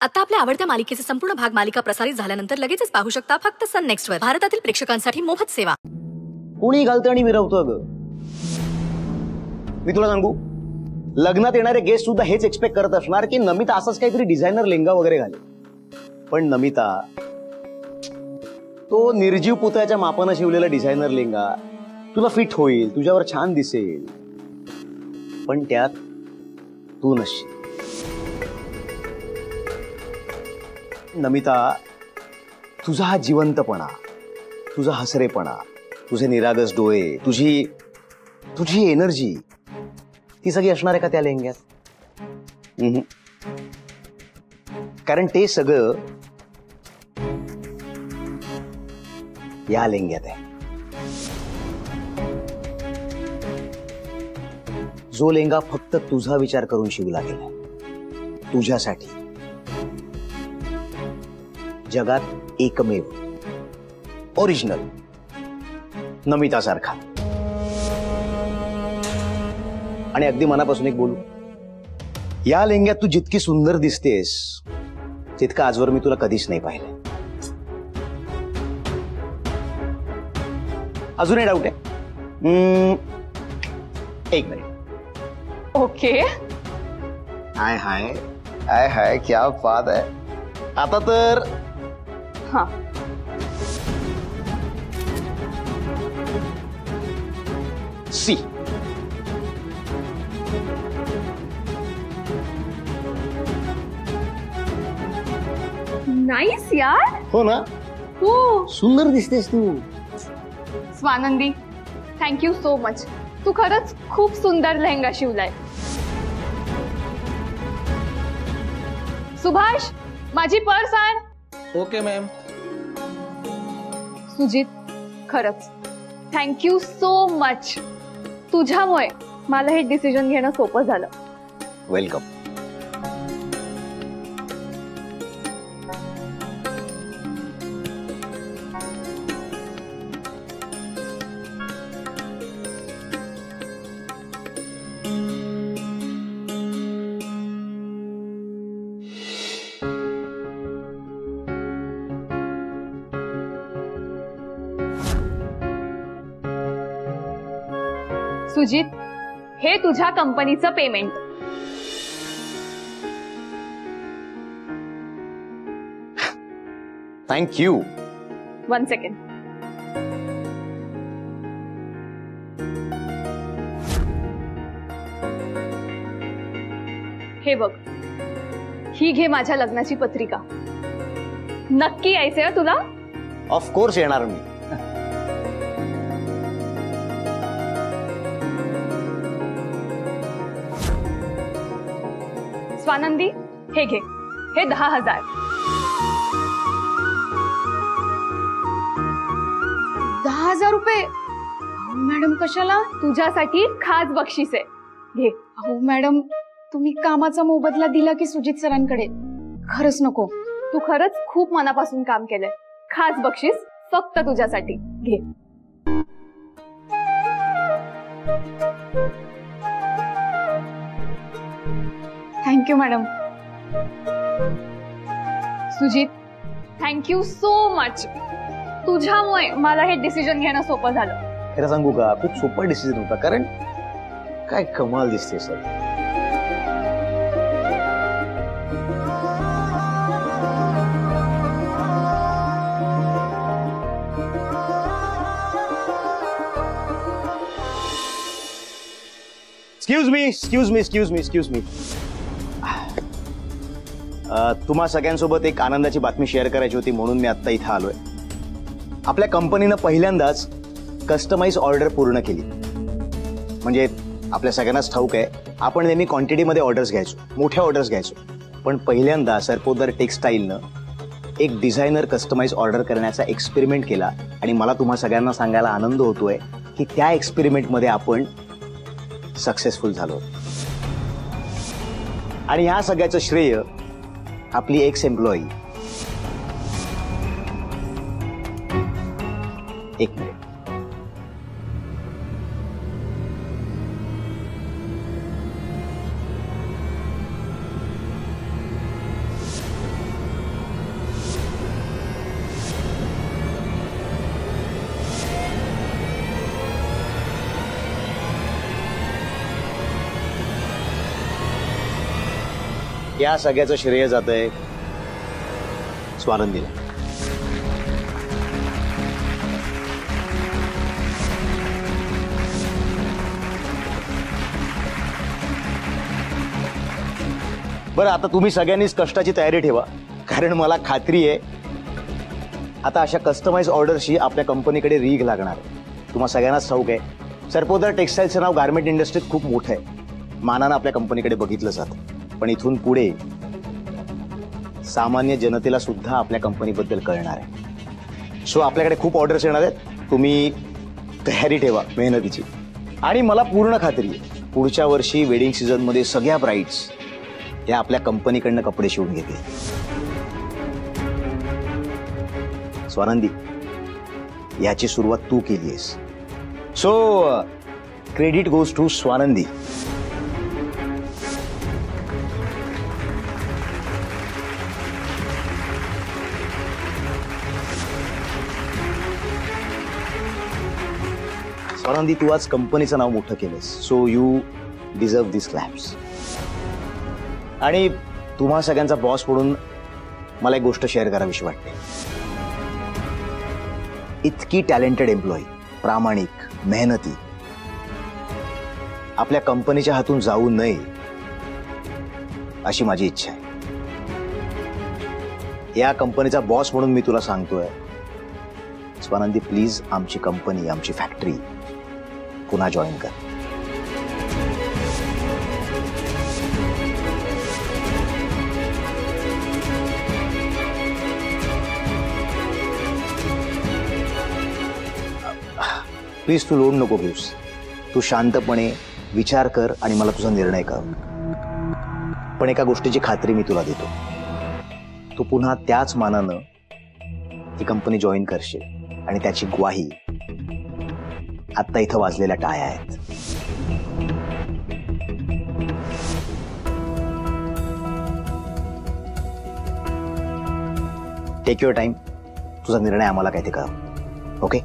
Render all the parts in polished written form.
आता आपल्या आवडत्या मालिकेचे संपूर्ण भाग मालिका प्रसारित झाल्यानंतर लगेचच पाहू शकता फक्त सन नेक्स्ट वर. भारतातील प्रेक्षकांसाठी मोफत सेवा. कोणी घालतं आणि मिरवतं ग. मी तुला सांगू, लग्नात येणारे गेस्ट सुद्धा हेच एक्सपेक्ट करत असणार की नमिता असंच काहीतरी डिझायनर लेंगा वगैरे घाले. पण नमिता तो निर्जीव पुतळ्याच्या मापानं शिवलेला डिझायनर लेंगा तुला फिट होईल, तुझ्यावर छान दिसेल, पण त्यात तू नसशील. नमिता, तुझा हा जिवंतपणा, तुझा हसरेपणा, तुझे निरागस डोळे, तुझी एनर्जी, ती सगळी असणार आहे का त्या लेंग्यात? कारण ते सगळं या लेंग्यात आहे. जो लेंगा फक्त तुझा विचार करून शिवला गेला, तुझ्यासाठी, जगात एकमेव, ओरिजिनल, नमिता सारखा. आणि अगदी मनापासून एक बोलू, या लेंग्यात तू जितकी सुंदर दिसतेस तितकं आजवर मी तुला कधीच नाही पाहिलं. अजूनही डाऊट आहे? एक मिनिट. ओके. हाय हाय हाय हाय, क्या बात आहे. आता तर हाँ. सी. नाइस यार. हो ना, हो. सुंदर दिसतेस तू. Swanandi, thank you so much. तू खरंच खूप सुंदर लेहंगा शिवलाय. सुभाष, माझी पर्स आण. Okay ma'am. सुजित, खरंच थँक्यू सो मच. तुझ्यामुळे मला हे डिसिजन घेणं सोपं झालं. वेलकम. सुजित, हे तुझ्या कंपनीचं पेमेंट. थँक्यू. 1 सेकंड. हे बघ, ही घे माझ्या लग्नाची पत्रिका. नक्की यायचंय हं तुला? ऑफकोर्स येणार मी. स्वानंदी, हे घे. हे 10,000. 10,000 रुपये? मॅडम कशाला? तुझ्यासाठी खास बक्षीस आहे. घे. अहो मॅडम, तुम्ही कामाचा मोबदला दिला की सुजित सरांकडे? खरंच नको. तू खरंच खूप मनापासून काम केलंय. खास बक्षीस फक्त तुझ्यासाठी. घे. Thank you madam. Sujit, thank you so much. तुझ्यामुळे मला हे डिसिजन घेणं सोपं झालं. खरं सांगू का, खूप सोपा डिसिजन होता. कारण काय कमाल दिसते सर. Excuse me. तुम्हा सगळ्यांसोबत एक आनंदाची बातमी शेअर करायची होती म्हणून मी आता इथं आलोय. आपल्या कंपनीनं पहिल्यांदाच कस्टमाइज ऑर्डर पूर्ण केली. म्हणजे आपल्या सगळ्यांनाच ठाऊक आहे, आपण नेहमी क्वांटिटीमध्ये ऑर्डर्स घ्यायचो, मोठ्या ऑर्डर्स घ्यायचो. पण पहिल्यांदा सरपोदर टेक्सटाईलनं एक डिझायनर कस्टमाइज ऑर्डर करण्याचा एक्सपेरिमेंट केला. आणि मला तुम्हा सगळ्यांना सांगायला आनंद होतोय की त्या एक्सपेरिमेंटमध्ये आपण सक्सेसफुल झालो. आणि ह्या सगळ्याचं श्रेय आपली एक्स एम्प्लॉई. एक मिनिट. या सगळ्याचं श्रेय जातंय स्वानंदीला. बरं, आता तुम्ही सगळ्यांनीच कष्टाची तयारी ठेवा, कारण मला खात्री आहे आता अशा कस्टमाइज ऑर्डरशी आपल्या कंपनीकडे रीग लागणार आहे. तुम्हा सगळ्यांनाच ठाऊक आहे, सरपोदर टेक्सटाईलचं नाव गारमेंट इंडस्ट्रीत खूप मोठं आहे, मानानं आपल्या कंपनीकडे बघितलं जातं. पण इथून पुढे सामान्य जनतेला सुद्धा आपल्या कंपनीबद्दल कळणार आहे. सो आपल्याकडे खूप ऑर्डर्स येणार आहेत. तुम्ही तयारी ठेवा मेहनतीची. आणि मला पूर्ण खात्री आहे पुढच्या वर्षी वेडिंग सीझनमध्ये सगळ्या ब्राईड्स या आपल्या कंपनीकडनं कपडे शिवून घेतील. स्वानंदी, याची सुरुवात तू केली आहेस, so credit goes to Swanandi. Swanandi, तू आज कंपनीचं नाव मोठं केलंस, so you deserve this claps. आणि तुम्हा सगळ्यांचा बॉस म्हणून मला एक गोष्ट शेअर करावीशी वाटते. इतकी टॅलेंटेड एम्प्लॉई, प्रामाणिक, मेहनती आपल्या कंपनीच्या हातून जाऊ नये अशी माझी इच्छा आहे. या कंपनीचा बॉस म्हणून मी तुला सांगतोय स्वानंदी, प्लीज आमची कंपनी, आमची फॅक्टरी पुन्हा जॉईन कर. प्लीज तू लोड नको घेऊस. तू शांतपणे विचार कर आणि मला तुझा निर्णय कर. पण एका गोष्टीची खात्री मी तुला देतो, तू पुन्हा त्याच मानानं ती कंपनी जॉईन करशील आणि त्याची ग्वाही आत्ता इथं वाजलेल्या टाळ्या आहेत. Take your time. तुझा निर्णय आम्हाला काय ते कळव. ओके?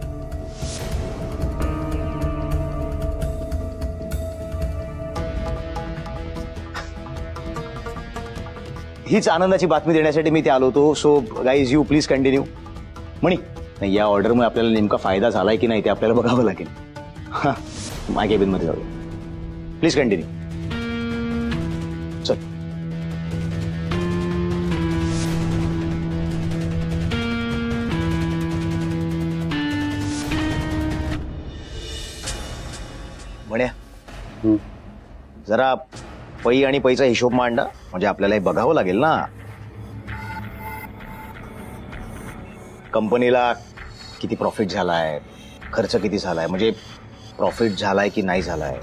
हीच आनंदाची बातमी देण्यासाठी मी ते आलो होतो. So guys, you please continue. म्हणी नाही, या ऑर्डरमुळे आपल्याला नेमका फायदा झालाय की नाही ते आपल्याला बघावं लागेल. हा, माय केबिन मध्ये जाऊया. Please continue. चल. म्हण्या, जरा पै आणि पैचा हिशोब मांडा, म्हणजे आपल्याला हे बघावं लागेल ना. कंपनीला किती प्रॉफिट झालाय, खर्च किती झालाय, म्हणजे प्रॉफिट झालाय की नाही झालाय.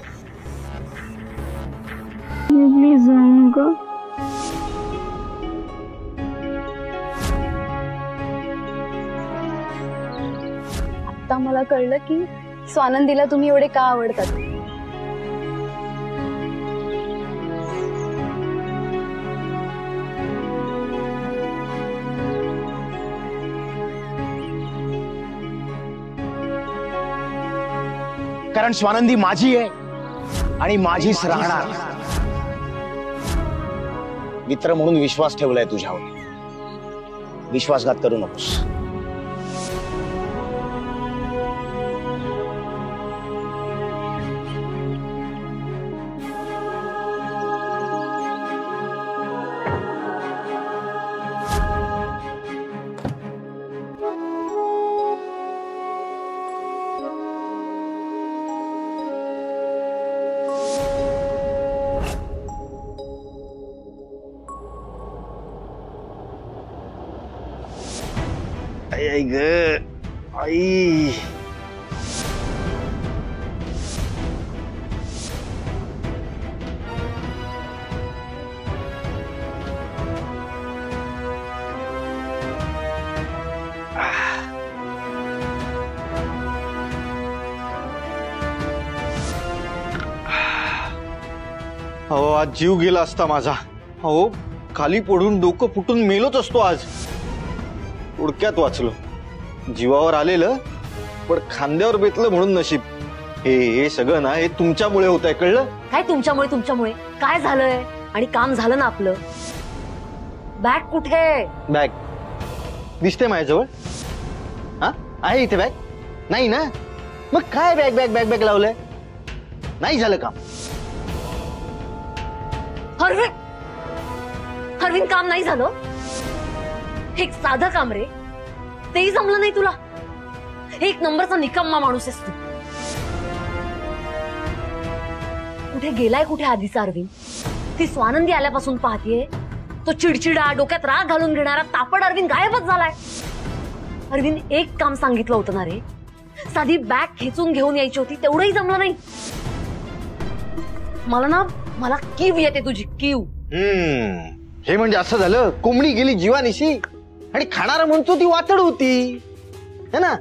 आता मला कळलं की स्वानंदीला तुम्ही एवढे का आवडतात. कारण स्वानंदी माझी आहे आणि माझीच राहणार. मित्र म्हणून विश्वास ठेवलाय तुझ्यावर. विश्वासघात करू नकोस. आई ग आई. अहो, आज जीव गेला असता माझा. अहो, खाली पडून डोकं फुटून मेलोच असतो आज. उडक्यात वाचलो. जीवावर आलेलं पण खांद्यावर बेतलं म्हणून नशीब. हे सगळं ना, हे तुमच्यामुळे होत आहे, कळलं? काय तुमच्यामुळे? काय झालंय? आणि काम झालं ना आपलं. बॅग कुठे? बॅग दिसते माझ्याजवळ. हा आहे इथे बॅग. नाही ना, मग काय बॅग बॅग बॅग बॅग लावलंय? नाही झालं काम. अरविंद काम नाही झालं? एक साधं काम रे, तेही जमलं नाही तुला. एक नंबरचा निकम्मा माणूस आहेस तू. कुठे गेलाय कुठे आधीचा अरविंद? ती स्वानंदी आल्यापासून पाहतीये तो चिडचिडा, डोक्यात राग घालून घेणारा तापड अरविंद गायबच झालाय. अरविंद एक काम सांगितलं होतं ना रे, साधी बॅग खेचून घेऊन यायची होती, तेवढंही जमलं नाही. मला कीव येते तुझी, कीव. हे म्हणजे असं झालं, कोंबडी गेली जीवानिशी आणि खाणारा म्हणतो ती वातड होती, है ना?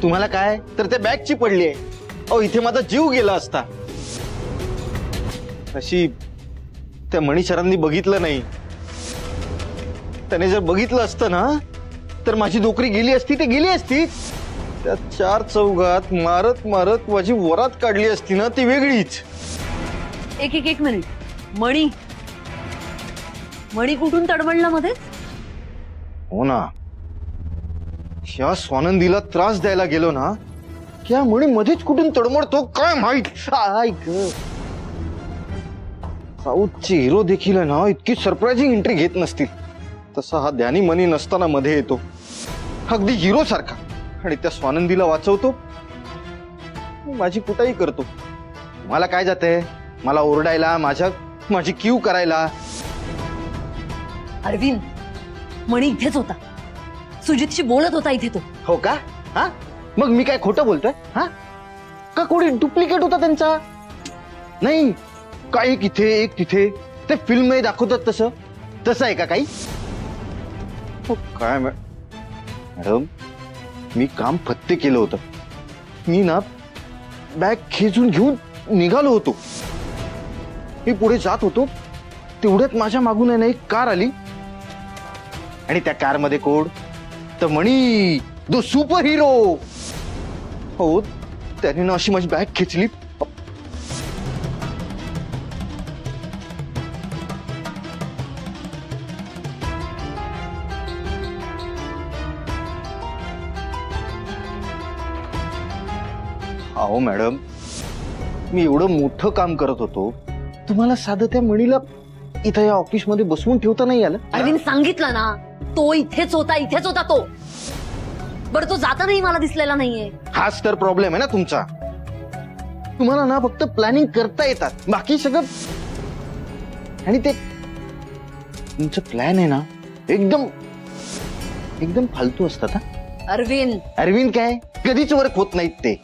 तुम्हाला काय तर त्या बॅगची पडली आहे. अहो इथे माझा जीव गेला असता. अशी त्या मणीशरांनी बघितलं नाही. त्याने जर बघितलं असतं ना तर माझी नोकरी गेली असती, ते गेली असती. त्या चार चौघात मारत मारत माझी वरात काढली असती ना, ती वेगळीच. एक मिनिट. मणी कुठून तडमडला मध्ये? हो ना, या स्वानंदीला त्रास द्यायला गेलो ना, त्या मणी मध्येच कुठून तडमडतो काय माहित. साऊथचे हिरो देखील ना इतकी सरप्राइझिंग एंट्री घेत नसतील. तसा हा ध्यानी मनी नसताना मध्ये येतो, अगदी हिरो सारखा, आणि त्या स्वानंदीला वाचवतो, माझी कुटाई करतो. मला काय जाते, मला ओरडायला, माझी कीव करायला. अरविंद, मणी इथेच होता, सुजितशी बोलत होता इथे तो. हो का? हा मग मी काय खोटं बोलतोय? हा का कोणी डुप्लिकेट होता त्यांचा? नाही का, एक इथे एक तिथे, ते फिल्म मध्ये दाखवतात तसं आहे का काही? हो काय मॅडम, मी काम फत्ते केलं होतं. मी ना बॅग खेचून घेऊन निघालो होतो. मी पुढे जात होतो, तेवढ्यात माझ्या मागून आहे ना एक कार आली, आणि त्या कार मध्ये कोण तर मणी, दो सुपर हिरो. हो, त्याने ना अशी माझी बॅग खेचली. अहो मॅडम, मी एवढं मोठं काम करत होतो, तुम्हाला साधं त्या मणीला इथं या ऑफिस मध्ये बसवून ठेवता नाही आलं? अरविंद, सांगितलं ना, तो इथेच होता तो. बरं, तो जाता नाही मला दिसलेला नाहीये. हाच तर प्रॉब्लेम आहे ना तुमचा. तुम्हाला ना फक्त प्लॅनिंग करता येतात, बाकी सगळं. आणि ते तुमचं प्लॅन आहे ना एकदम फालतू असतात. अरविंद काय कधीच वर्क होत नाहीत ते.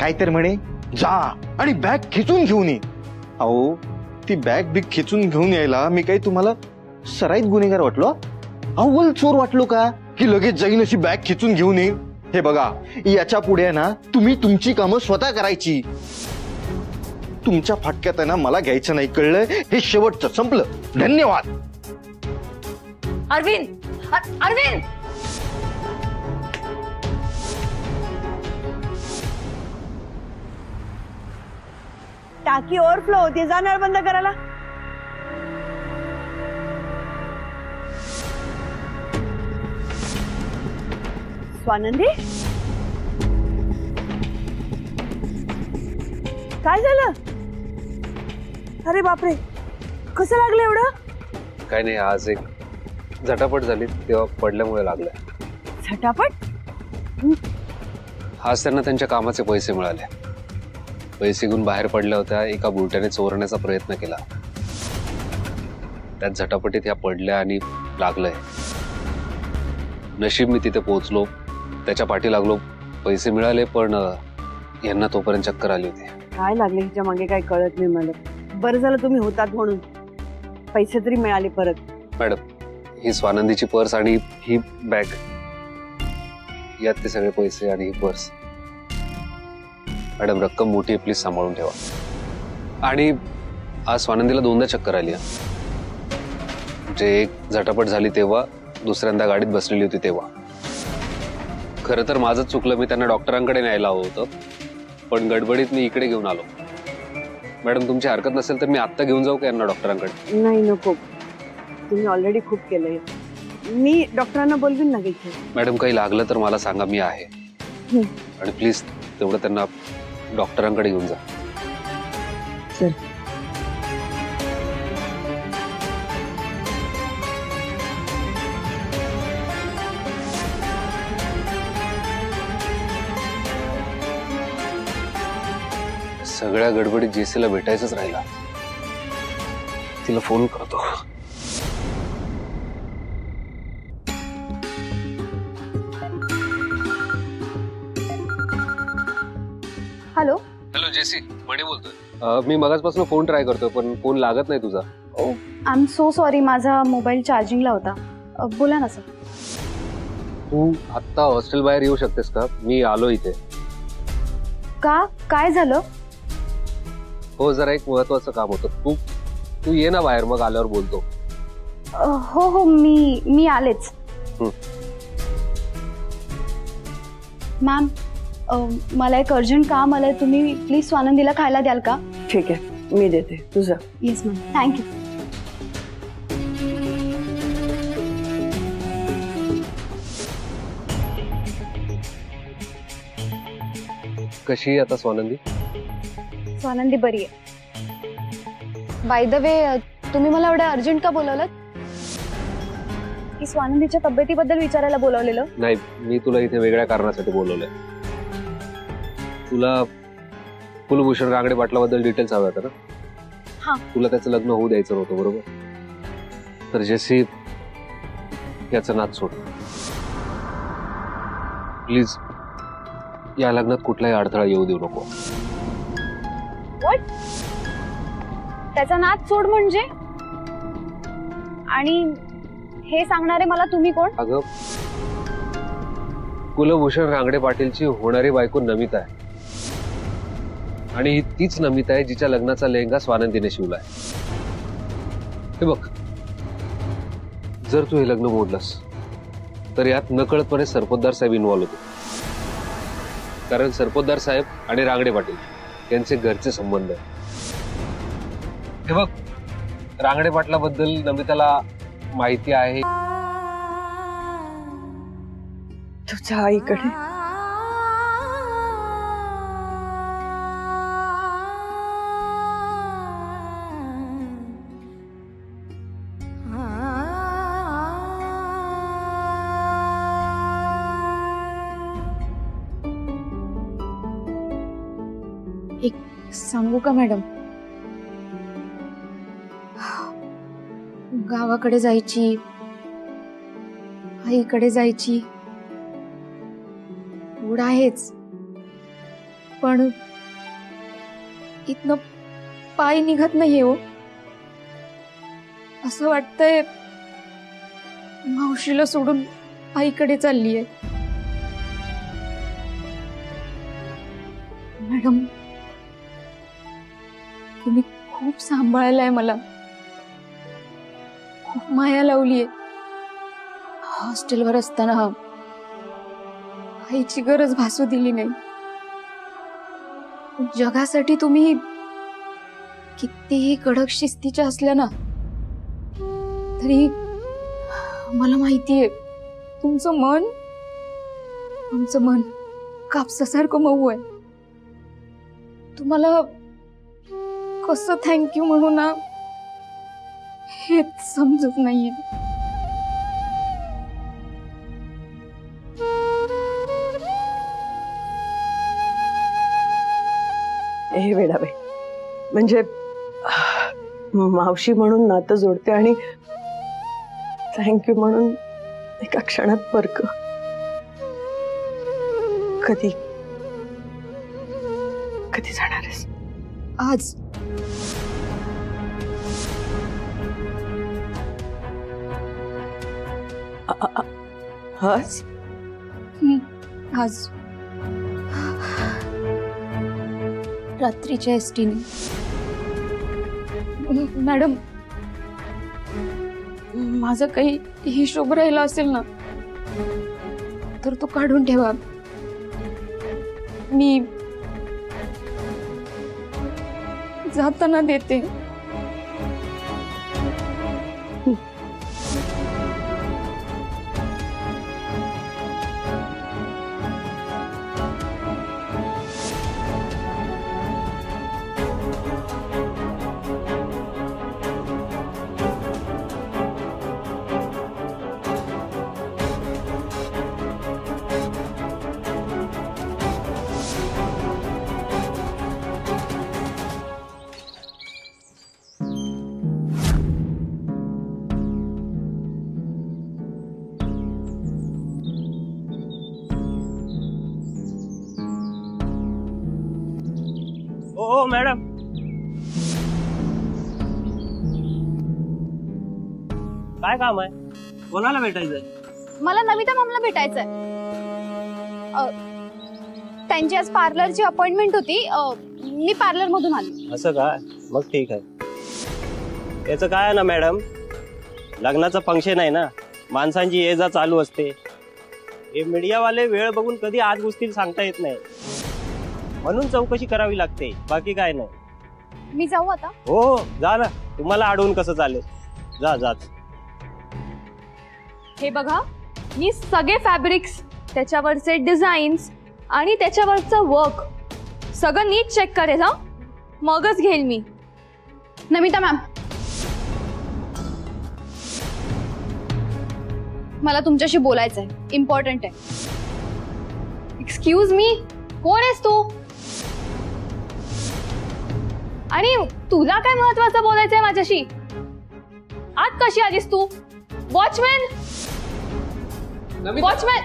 काय तर म्हणे जा आणि बॅग खेचून घेऊन ये. अहो ती बॅग बिग खेचून घेऊन यायला मी काही तुम्हाला सराईत गुन्हेगार वाटलो? अव्वल चोर वाटलो का की लगेच जाईन अशी बॅग खेचून घेऊन येईल? हे बघा, याच्या पुढे ना तुम्ही तुमची कामं स्वतः करायची. तुमच्या फाटक्यात आहे ना मला घ्यायचं नाही, कळलंय? हे शेवटचं, संपलं. धन्यवाद. अरविंद, टाकी ओव्हरफ्लो होती, जा नळ बंद करायला. स्वानंदी, काय झालं? अरे बापरे, कसं लागलं एवढं? काय नाही, आज एक झटापट झाली, तेव्हा पडल्यामुळे लागलं. झटापट? आज त्यांना त्यांच्या कामाचे पैसे मिळाले. पैसे घेऊन बाहेर पडल्या होत्या, एका बुरट्याने चोरण्याचा प्रयत्न केला. त्यात झटापटीत ह्या पडल्या आणि लागलंय. नशीब मी तिथे पोहोचलो, त्याच्या पाठी लागलो, पैसे मिळाले, पण यांना तोपर्यंत चक्कर आली होती. काय लागले हिच्या मागे काय कळत नाही मला. बरं झालं तुम्ही होतात म्हणून, पैसे तरी मिळाले परत. मॅडम, ही स्वानंदीची पर्स आणि ही बॅग, यात ते सगळे पैसे आणि ही पर्स. मॅडम, रक्कम मोठी आहे, प्लीज सांभाळून ठेवा. आणि आज स्वानंदीला दोनदा चक्कर आली. म्हणजे एक झटापट झाली तेव्हा, दुसऱ्यांदा गाडीत बसलेली होती तेव्हा. खरं तर माझंच चुकलं, मी त्यांना डॉक्टरांकडे न्यायला हवं होतं, पण गडबडीत मी इकडे घेऊन आलो. मॅडम, तुमची हरकत नसेल तर मी आत्ता घेऊन जाऊ का यांना डॉक्टरांकडे? नाही, नको. तुम्ही ऑलरेडी खूप केलंय. मी डॉक्टरांना बोलवीन ना इथे. मॅडम काही लागलं तर मला सांगा, मी आहे. आणि प्लीज तेवढं त्यांना डॉक्टरांकडे घेऊन जा. सर सगळ्या गडबडीत जेसीला भेटायचंच राहिला. तिला फोन करतो. हॅलो. हॅलो जेसी, मणी बोलतोय. मी मगाचपासून फोन ट्राय करतोय पण फोन लागत नाही तुझा. आय एम सो सॉरी, माझा मोबाईल चार्जिंगला होता. बोला ना सर. तू आत्ता हॉस्टेल बाहेर येऊ शकतेस का? मी आलो इथे. का, काय झालं? हो, जरा एक महत्वाचं काम होतं. तू ये ना बाहेर, मग आल्यावर बोलतो. हो हो, मी आलेच. मॅम, मला एक अर्जंट काम आलंय. तुम्ही प्लीज स्वानंदीला खायला द्याल का? ठीक आहे, मी देते. तुझं. Yes ma'am, thank you. कशी आहे आता स्वानंदी? स्वानंदी बरी आहे. बाय द वे, तुम्ही मला एवढं अर्जंट का बोलवलं? की स्वानंदीच्या तब्येतीबद्दल विचारायला बोलवलेलं? नाही, मी तुला इथे वेगळ्या कारणासाठी बोलवलंय. तुला कुलभूषण रांगडे पाटलाबद्दल डिटेल्स हव्या होत्या ना? हा. तुला त्याचं लग्न होऊ द्यायचं नव्हतं, बरोबर? तर जेसी, याचं नाद सोड प्लीज. या लग्नात कुठलाही अडथळा येऊ देऊ नको. त्याचा नाद सोड म्हणजे? आणि हे सांगणारे मला तुम्ही कोण? अगं, कुलभूषण रांगडे पाटीलची होणारी बायको नमिता आहे. आणि ही तीच नमिता आहे जिच्या लग्नाचा लेहंगा स्वानंदीने शिवलाय. हे बघ, जर तू हे लग्न मोडलंस तर यात नकळतपणे सरपोतदार साहेब इन्व्हॉल्व होते. कारण सरपोतदार साहेब आणि रांगडे पाटील यांचे घरचे संबंध आहे. हे बघ, रांगडे पाटलाबद्दल नमिताला माहिती आहे. तुझ्या आईकडे एक सांगू का मॅडम? गावाकडे जायची, आईकडे जायची ओढ आहेच, पण इथनं पाय निघत नाहीये हो. असं वाटतंय मावशीला सोडून आईकडे चाललीये. मॅडम, तुम्ही खूप सांभाळलाय मला, खूप माया लावलीये. हॉस्टेलवर असताना आईची गरज भासू दिली नाही. जगासाठी तुम्ही कितीही कडक शिस्तीच्या असल्या ना तरी मला माहितीये तुमचं मन कापसासारखं मऊ आहे. तुम्हाला कसं थँक्यू म्हणू ना हेच समजत नाहीये. हे वेडाबाई, म्हणजे मावशी म्हणून नातं जोडते आणि थँक्यू म्हणून एका क्षणात परक. कधी कधी जाणार आहेस? आज. आज? आज रात्रीच्या एसटीने. मॅडम, माझा काही हिशोब राहिला असेल ना तर तो काढून ठेवा. मी जाताना देते. हो मॅडम. काय काम आहे? कोणाला भेटायचंय? मला नमिता मॅमला भेटायचंय. त्यांची आज पार्लरची अपॉइंटमेंट होती. मी पार्लर मधून आली. असं काय? मग ठीक आहे. त्याचं काय आहे ना मॅडम, लग्नाचं फंक्शन आहे ना, माणसांची ये जा चालू असते. हे मीडियावाले वेळ बघून कधी आत घुसतील सांगता येत नाही, म्हणून चौकशी करावी लागते, बाकी काय नाही. मी जाऊ आता? हो जा ना, तुम्हाला अडवून कसं चालेल. जा जा. हे बघा, मी सगळे फॅब्रिक्स, त्याच्यावरचे डिझाईन्स आणि त्याच्यावरचं वर्क सगळं नीट चेक करेल, हा मगच घेईल मी. नमिता मॅम, मला तुमच्याशी बोलायचंय, इम्पॉर्टंट आहे. एक्सक्यूज मी, कोण आहेस तू? आणि तुला काय महत्वाचं बोलायचंय माझ्याशी? आत कशी आलीस तू? Watchman, watchman.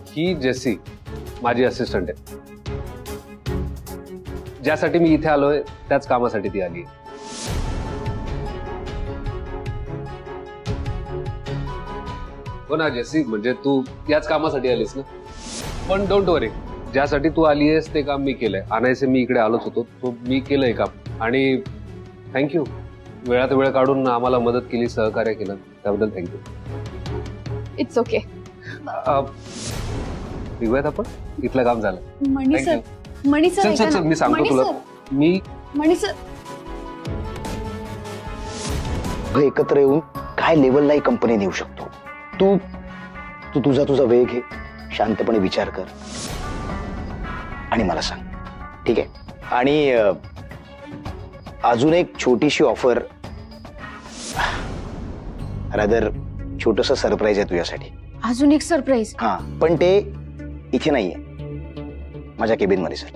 ही जेसी माझी असिस्टंट आहे. ज्यासाठी मी इथे आलोय त्याच कामासाठी ती आली. हो ना जेसी, म्हणजे तू याच कामासाठी आलीस ना. पण डोंट वरी, ज्यासाठी तू आली आहेस ते काम मी केलंय. आणायचे मी इकडे आलोच होतो, तो मी केलंय काम. आणि थँक्यू, वेळात वेळ काढून आम्हाला मदत केली, सहकार्य केलं, त्याबद्दल थँक्यू. It's okay. निघूयात आपण, इथलं काम झालं. मणी सर, मणी सर, चल चल, मी सांगतो तुला. मी मणी सर, एकत्र येऊन काय लेवलला ही कंपनी नेऊ शकतो. तू तू तुझा तुझा वेळ घे, शांतपणे विचार कर आणि मला सांग, ठीक आहे? आणि अजून एक छोटीशी ऑफर, रादर छोटस सरप्राईज आहे तुझ्यासाठी. अजून एक सरप्राईज? हा, पण ते इथे नाहीये, माझ्या केबिन मध्ये. सर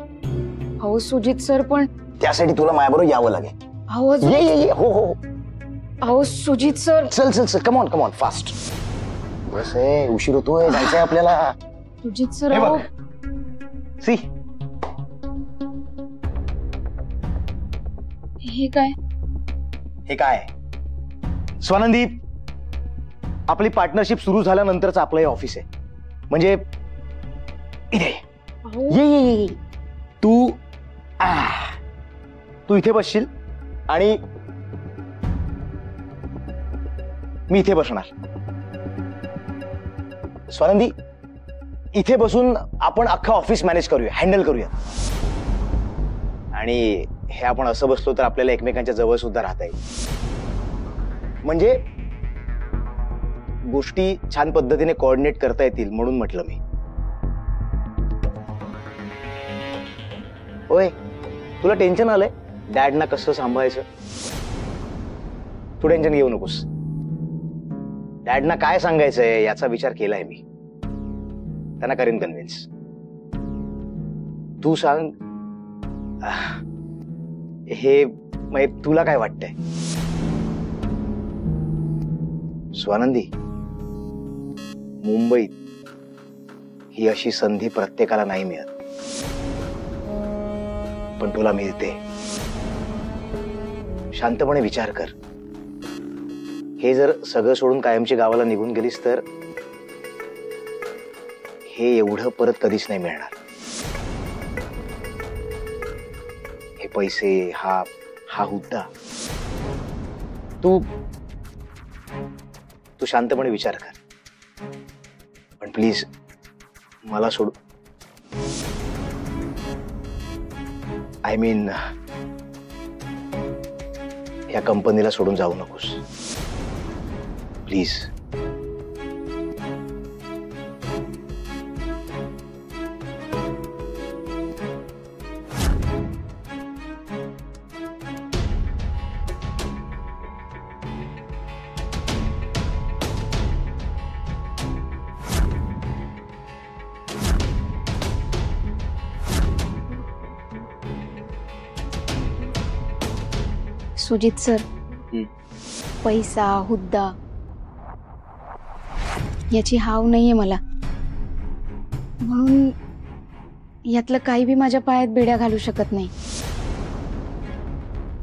हो सुजित सर, पण त्यासाठी तुला माझ्याबरोबर यावं लागेल. अहो ये. हो हो. अहो सुजित सर, चल चल चल, कम ऑन फास्ट. बस आहे, उशीर होतोय, जायचंय आपल्याला. सुजित सर, सी हे काय? हे काय स्वानंदी, आपली पार्टनरशिप सुरू झाल्यानंतरच आपलं हे ऑफिस आहे. म्हणजे इथे ये. तू इथे बसशील आणि मी इथे बसणार. स्वानंदी, इथे बसून आपण अख्खा ऑफिस मॅनेज करूया, हँडल करूया. आणि हे आपण असं बसलो तर आपल्याला एकमेकांच्या जवळ सुद्धा राहता येईल. म्हणजे गोष्टी छान पद्धतीने कोऑर्डिनेट करता येतील, म्हणून म्हटलं मी. ओय, तुला टेन्शन आलंय डॅडना कसं सांभाळायचं? तू टेन्शन घेऊ नकोस. डॅडना काय सांगायचंय याचा विचार केलाय मी. त्यांना करीन कन्व्हिन्स. तू सांग, हे तुला काय वाटतंय? स्वानंदी, मुंबईत ही अशी संधी प्रत्येकाला नाही मिळत, पण तुला मिळते. शांतपणे विचार कर. हे जर सगळं सोडून कायमची गावाला निघून गेलीस तर हे एवढं परत कधीच नाही मिळणार. हे पैसे, हा हुद्दा. तू शांतपणे विचार कर, पण प्लीज मला सोड. आय मीन, या कंपनीला सोडून जाऊ नकोस प्लीज. सुजित सर, पैसा, हुद्दा याची हाव नाहीये मला, म्हणून यातलं काही बी माझ्या पायात बेड्या घालू शकत नाही.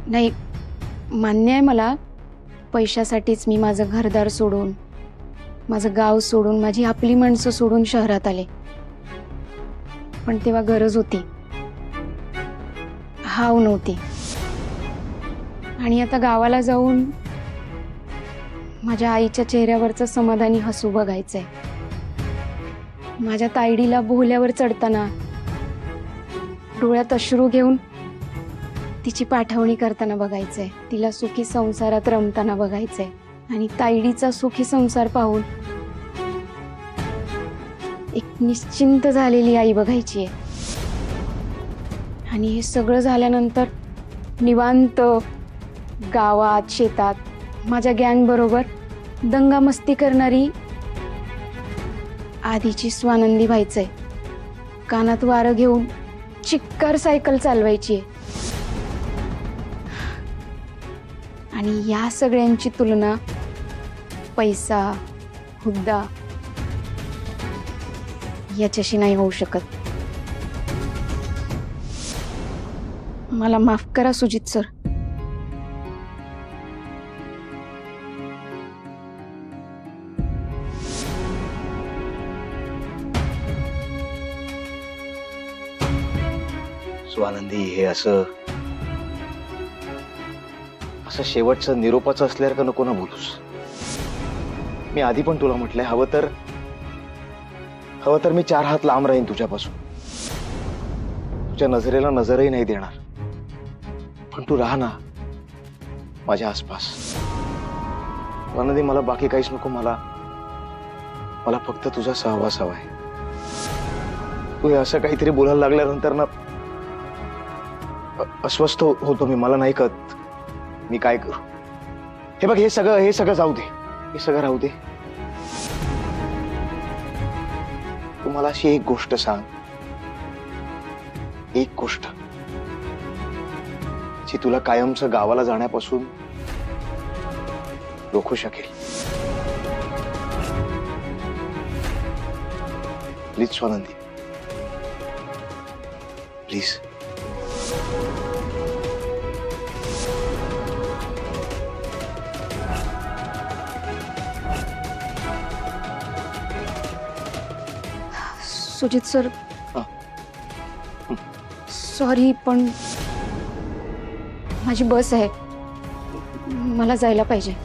नाही, मान्य आहे मला, पैशासाठीच मी माझं घरदार सोडून, माझं गाव सोडून, माझी आपली माणसं सोडून शहरात आले. पण तेव्हा गरज होती, हाव नव्हती. आणि आता गावाला जाऊन माझ्या आईच्या चेहऱ्यावरचं समाधानी हसू बघायचंय. माझ्या तायडीला बोहल्यावर चढताना डोळ्यात अश्रू घेऊन तिची पाठवणी करताना बघायचंय. तिला सुखी संसारात रमताना बघायचंय. आणि तायडीचा सुखी संसार पाहून एक निश्चिंत झालेली आई बघायची आहे. आणि हे सगळं झाल्यानंतर निवांत गावात, शेतात माझ्या गँग बरोबर दंगा मस्ती करणारी आधीची स्वानंदी व्हायचंय. कानात वारं घेऊन चिक्कार सायकल चालवायची आहे. आणि या सगळ्यांची तुलना पैसा, हुद्दा याच्याशी नाही होऊ शकत. मला माफ करा सुजित सर. स्वानंदी, हे असं शेवटचं निरोपाचं असल्यावर का नको ना बोलूस. मी आधी पण तुला म्हटलंय, हवं तर मी 4 हात लांब राहीन तुझ्यापासून, तुझ्या नजरेला नजरही नाही देणार, पण तू राहा ना माझ्या आसपास. स्वानंदी, मला बाकी काहीच नको. मला फक्त तुझा सहवास हवाय. तू हे असं काहीतरी बोलायला लागल्यानंतर ना अस्वस्थ होतो मी. मला नाही कळत मी काय करू. हे बघ, हे सगळं जाऊ दे, हे सगळं राहू दे. तू मला अशी एक गोष्ट सांग, एक गोष्ट जी तुला कायमचं गावाला जाण्यापासून रोखू शकेल. Please Swanandi, please. Sujit sir, sorry, पण माझी बस आहे, मला जायला पाहिजे.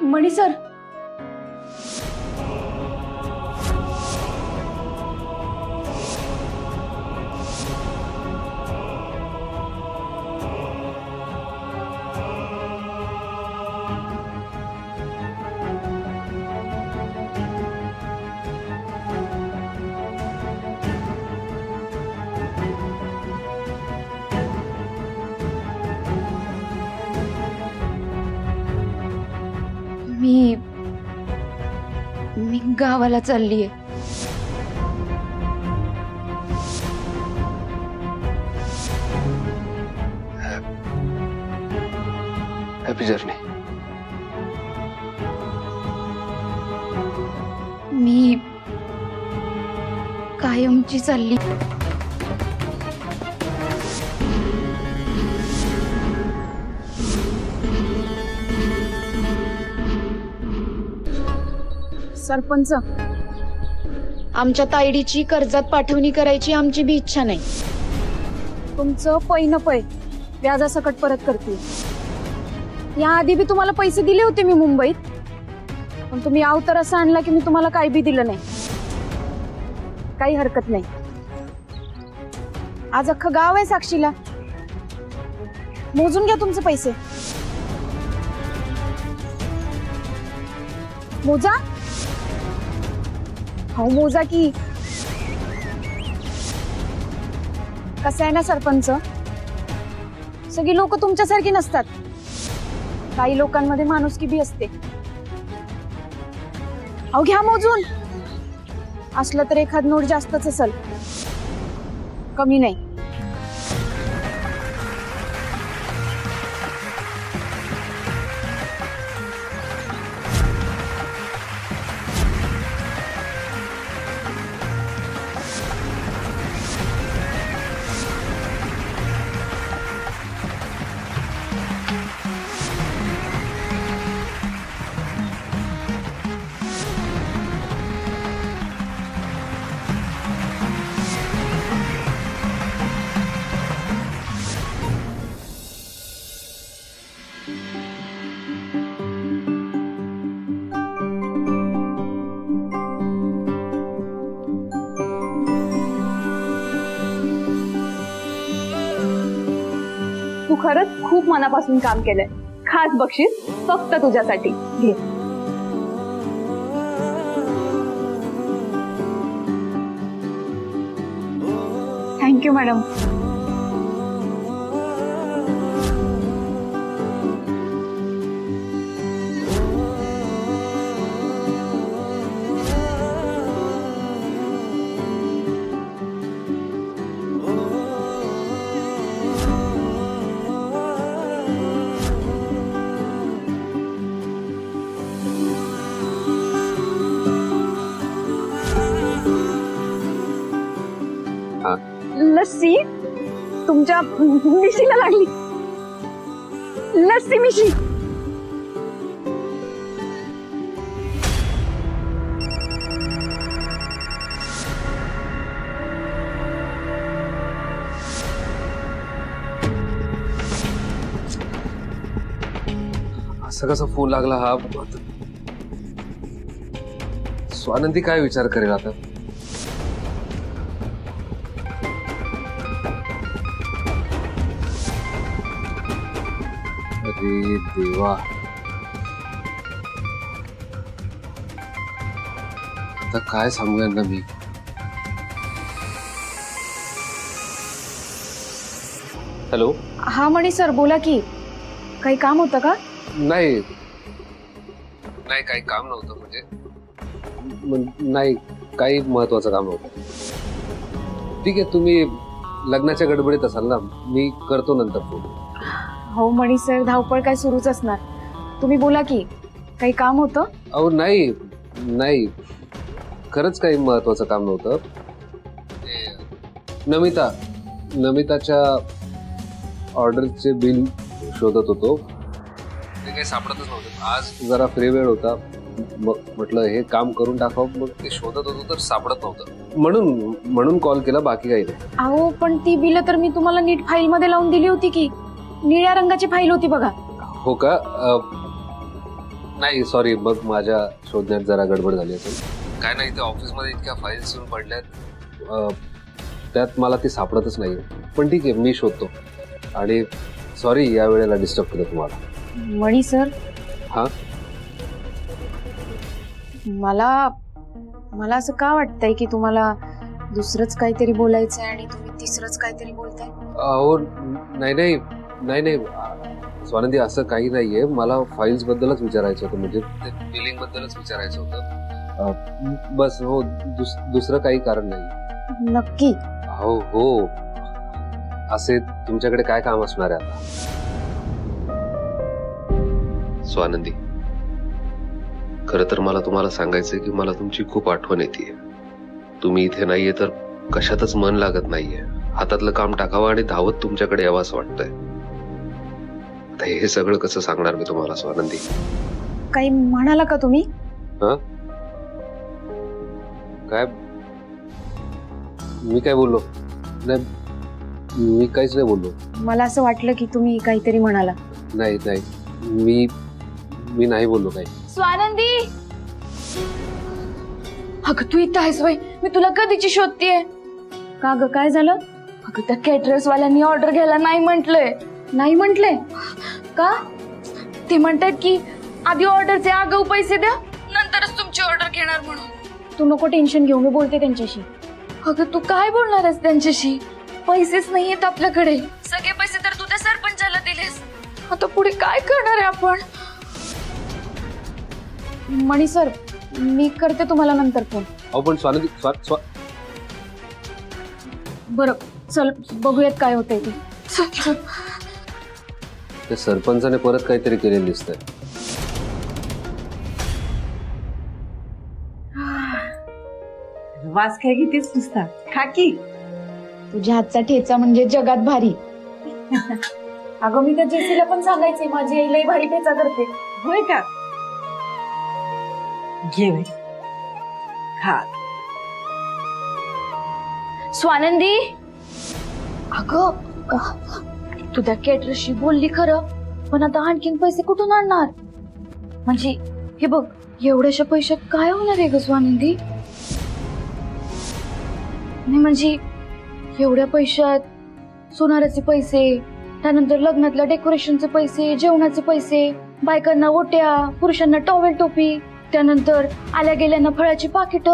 मणी सर, मी गावाला चाललीये. Happy journey. मी कायमची चालली. सरपंच, आमच्या तायडीची कर्जात पाठवणी करायची आमची बी इच्छा नाही. तुमचं पै न पै व्याजासकट परत करते. याआधी बी तुम्हाला पैसे दिले होते मी मुंबईत, पण तुम्ही अवतार असं आणला की मी तुम्हाला काही बी दिलं नाही. काही हरकत नाही. आज अख्खं गाव आहे साक्षीला. मोजून घ्या तुमचे पैसे. मोजा. हो मोजा की. कसं आहे ना सरपंच, सगळी लोक तुमच्यासारखी नसतात. काही लोकांमध्ये माणुसकी बी असते. अहो घ्या मोजून. असलं तर एखाद नोट जास्तच असेल, कमी नाही. तू खरंच खूप मनापासून काम केलंय. खास बक्षीस फक्त तुझ्यासाठी. घे. Thank you madam. लस्सी तुमच्या मिशीला लागली. लस्सी मिशी. असं कसा फोन लागला हा? स्वानंदी काय विचार करेल आता? अरे देवा, आता काय सांगू यांना मी? हॅलो. हा मणी सर बोला की. काही काम होतं का? नाही नाही, काही काम नव्हतं. नाही, काही महत्वाचं काम नव्हतं. ठीक आहे, तुम्ही लग्नाच्या गडबडीत असाल ना, मी करतो नंतर फोन. हो मणी सर, धावपळ काय सुरूच असणार. तुम्ही बोला की, काही काम होतं? अहो नाही नाही, खरंच काही महत्वाचं काम नव्हतं. नमिताच्या ऑर्डरचे बिल शोधत होतो. ते काही सापडतच नव्हतं. आज जरा फ्री वेळ होता, मग म्हटलं हे काम करून टाकावं. मग ते शोधत होतो तर सापडत नव्हतं, म्हणून कॉल केला. बाकी काही नाही. अहो पण ती बिलं तर मी तुम्हाला नीट फाईल मध्ये लावून दिली होती की. निळ्या रंगाची फाईल होती बघा. हो का? नाही सॉरी, मग माझ्या शोधण्यात जरा गडबड झाली असेल. काय नाही, ते ऑफिसमध्ये इतक्या फाईल्स येऊन पडल्यात, त्यात मला ती सापडतच नाही. पण ठीक आहे, मी शोधतो. आणि सॉरी या वेळेला डिस्टर्ब केलं तुम्हाला. मणी सर. हा, मला असं का वाटतंय की तुम्हाला दुसरंच काहीतरी बोलायचंय आणि तुम्ही तिसरंच काहीतरी बोलताय? हो नाही नाही नाही नाही स्वानंदी, असं काही नाहीये. मला फाईल्स बद्दलच विचारायचं होतं, म्हणजे ते बिलिंग बद्दलच विचारायचं होतं बस. हो, दुसरं काही कारण नाही. नक्की? हो हो, असे तुमच्याकडे काय काम असणार आहे आता? स्वानंदी, खरं तर मला तुम्हाला सांगायचंय की मला तुमची खूप आठवण येते. तुम्ही इथे नाहीये तर कशातच मन लागत नाहीये. हातातलं काम टाकावं आणि धावत तुमच्याकडे यावं असं वाटतंय. आता हे सगळं कसं सांगणार मी तुम्हाला स्वानंदी? काही म्हणाला का तुम्ही? काय? मी काय बोललो? नाही, मी काहीच नाही बोललो. मला असं वाटलं की तुम्ही काहीतरी म्हणाला. नाही नाही, मी नाही बोललो काही. स्वानंदी, अगं तू इथं आहेस वय? मी तुला कधीची शोधतीये. का ग, काय झालं? अगं त्या केटरर्स वाल्यांनी ऑर्डर घ्यायला नाही म्हटलंय. नाही म्हटले का? ते म्हणतात की आधी ऑर्डरचे आगाऊ पैसे द्या, नंतरच तुमची ऑर्डर घेणार म्हणून. तू नको टेन्शन घेऊ, मी बोलते त्यांच्याशी. अगं तू काय बोलणार आहेस त्यांच्याशी? पैसेच नाही आहेत आपल्याकडे. सगळे पैसे तर तू त्या सरपंचाला दिलेस. आता पुढे काय करणार आहे आपण? मणी सर, मी करते तुम्हाला नंतर फोन. अहो पण स्वानंदी बरं चल बघूयात काय होतंय ते. ते सरपंचाने परत काहीतरी केलेलं दिसतंय. वास काय घेतेस नुसता? खा की. तुझ्या हातचा ठेचा म्हणजे जगात भारी. अगं मी त्या जेसीला पण सांगायचंय माझी आई लई भारी ठेचा करते. होय का? घे बाई खा. स्वानंदी, अगं तू त्या केटरशी बोलली खरं, पण आता आणखीन पैसे कुठून आणणार? म्हणजे हे बघ, एवढ्याशा पैशात काय होणार आहे ग स्वानंदी? नाही म्हणजे एवढ्या पैशात सोनाराचे पैसे, त्यानंतर लग्नातल्या डेकोरेशनचे पैसे, जेवणाचे पैसे, बायकांना ओट्या, पुरुषांना टॉवेल टोपी, त्यानंतर आल्या गेल्याना फळाची पाकिट.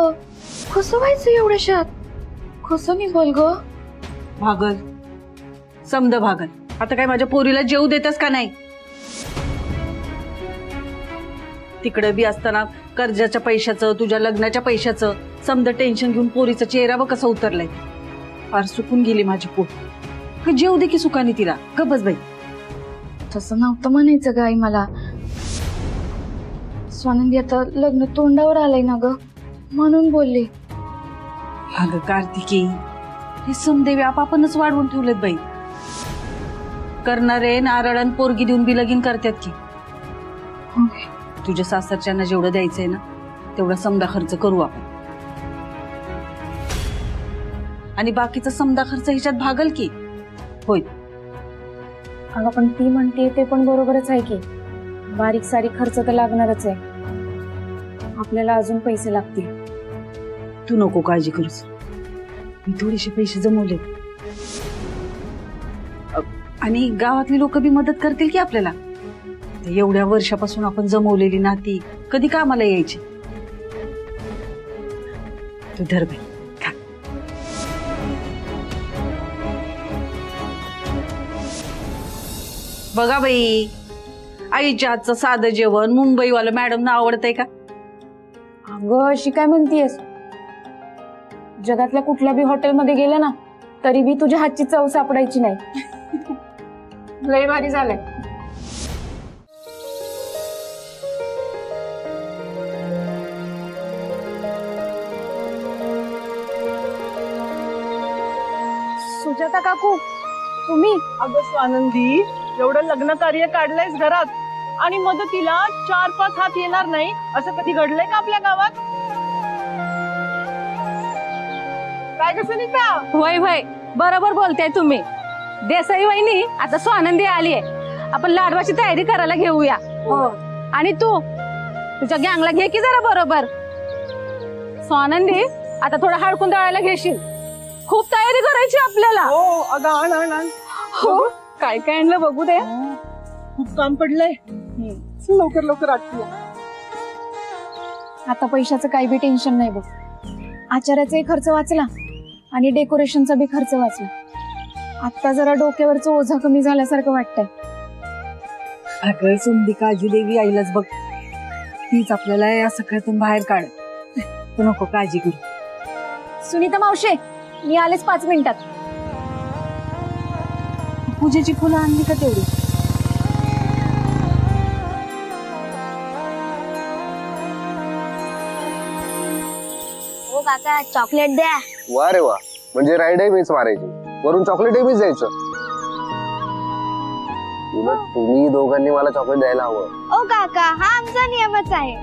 कसं व्हायचं एवढ्याशात? कसं निघल ग? भागल, समद भागल. आता काय माझ्या पोरीला जेव देतेस का नाही? तिकडे बी असताना कर्जाच्या पैशाचं, तुझ्या लग्नाच्या पैशाचं समद टेन्शन घेऊन पोरीचा चेहरा व कसं उतरलाय. फार सुकून गेली माझी पोट. जेव दे की सुखाने तिला. गबस बाई. तसं नव्हतं म्हणायचं ग आई मला. स्वानंदी आता लग्न तोंडावर आलंय ना ग, म्हणून बोलले. अगं कार्तिकी, हे समदे व्याप आपणच वाढवून ठेवलेत बाई. करणारे नारळ पोरगी देऊन बी लगीन करतात की. तुझ्या सासरच्यांना जेवढं द्यायचंय ना तेवढा समदा खर्च करू आपण, आणि बाकीचा समदा खर्च ह्याच्यात भागल की. होय. अगं पण ती म्हणते ते पण बरोबरच आहे की, बारीक सारीक खर्च तर लागणारच आहे. आपल्याला अजून पैसे लागतील. तू नको काळजी करूस, मी थोडेसे पैसे जमवले आणि गावातली लोक बी मदत करतील की आपल्याला. एवढ्या वर्षापासून आपण जमवलेली नाती कधी कामाला यायची. तू धर बाई, खा. बघा बाई, आईच्या हातचं साधं जेवण मुंबईवालं मॅडमना आवडतंय का? अगं अशी काय म्हणतीयस? जगातल्या कुठल्या बी हॉटेलमध्ये गेलं ना तरी बी तुझ्या हातची चव सापडायची नाही. लय भारी झालंय. सुजाता काकू, तुम्ही? अगं स्वानंदी, एवढं लग्न कार्य काढलंयस घरात आणि मदतीला 4-5 हात येणार नाही असं कधी घडलंय का आपल्या गावात? काय कसं सुनीता? होय होय, बरोबर बोलताय तुम्ही. देसाई वहिनी, आता स्वानंदी आलीये, आपण लाडवाची तयारी करायला घेऊया. हो. आणि तू तुझ्या गँगला घे की जरा बरोबर. स्वानंदी, आता थोडं हळकून दळायला घेशील. खूप तयारी करायची आपल्याला. हो अगं, आण आण. हो, काय काय आणलं बघू दे. खूप काम पडलंय. लवकर लवकर आटूया. आता पैशाचं काही बी टेन्शन नाही बघ. आचार्याचाही खर्च वाचला आणि डेकोरेशनचा बी खर्च वाचला. आता जरा डोक्यावरचं ओझं कमी झाल्यासारखं वाटतंय. अगं समधी काळजी देवी आईलाच बघ, तीच आपल्याला या सगळ्यातून बाहेर काढ. तू नको काळजी करू. सुनीता मावशे, मी आलेच 5 मिनिटात. पूजेची फुलं आणली का तेवढी? हो काका, चॉकलेट द्या. वा रे वा, म्हणजे राईडही मीच मारायची, वरून चॉकलेटही मीच द्यायचं. उलट तुम्ही दोघांनी मला चॉकलेट द्यायला हवं. ओ काका, हा आमचा नियमच आहे.